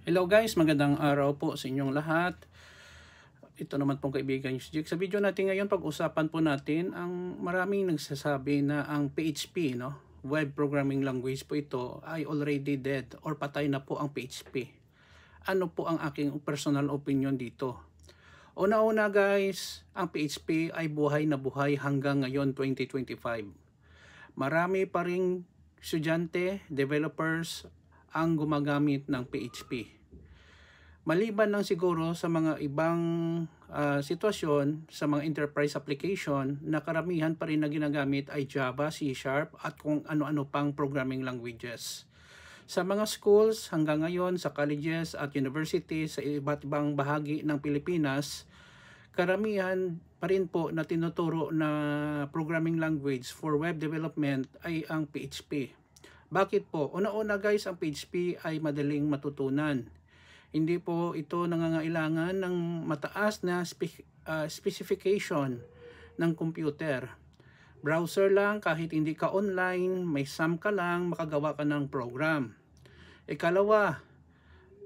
Hello guys, magandang araw po sa inyong lahat. Ito naman pong kaibigan yung si Jake. Sa video natin ngayon, pag-usapan po natin ang maraming nagsasabi na ang PHP, web programming language po ito, ay already dead or patay na po ang PHP. Ano po ang aking personal opinion dito? Una-una guys, ang PHP ay buhay na buhay hanggang ngayon 2025. Marami pa ring estudyante, developers ang gumagamit ng PHP. Maliban lang siguro sa mga ibang sitwasyon sa mga enterprise application na karamihan pa rin na ginagamit ay Java, C# at kung ano-ano pang programming languages. Sa mga schools hanggang ngayon, sa colleges at universities sa iba't ibang bahagi ng Pilipinas, karamihan pa rin po na tinuturo na programming language for web development ay ang PHP. Bakit po? Una-una guys, ang PHP ay madaling matutunan. Hindi po ito nangangailangan ng mataas na specification ng computer. Browser lang, kahit hindi ka online, may SAM ka lang, makagawa ka ng program. Ikalawa,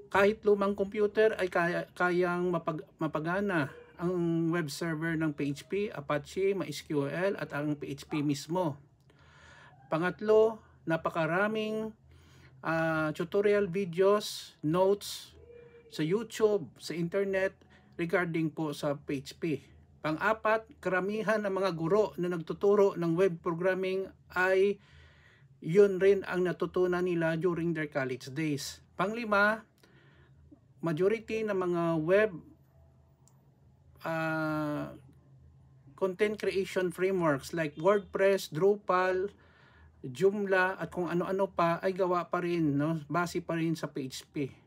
kahit lumang computer ay kayang mapagana ang web server ng PHP, Apache, MySQL at ang PHP mismo. Pangatlo, napakaraming tutorial videos, notes sa YouTube, sa internet regarding po sa PHP. Pang-apat, karamihan ng mga guro na nagtuturo ng web programming ay yun rin ang natutunan nila during their college days. Pang-lima, majority ng mga web content creation frameworks like WordPress, Drupal, Joomla at kung ano-ano pa ay gawa pa rin, base pa rin sa PHP.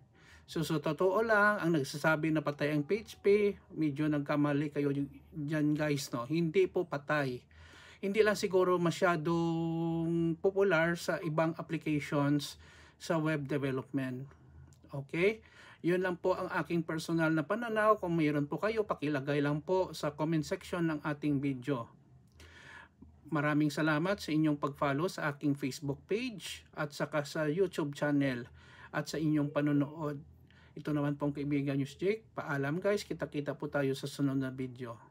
So totoo lang, ang nagsasabi na patay ang PHP, medyo nagkamali kayo dyan guys, Hindi po patay. Hindi lang siguro masyadong popular sa ibang applications sa web development. Okay? Yun lang po ang aking personal na pananaw. Kung mayroon po kayo, pakilagay lang po sa comment section ng ating video. Maraming salamat sa inyong pag-follow sa aking Facebook page at saka sa YouTube channel at sa inyong panonood. Ito naman pong kaibigan nyo si Jake. Paalam guys, kita-kita po tayo sa sunod na video.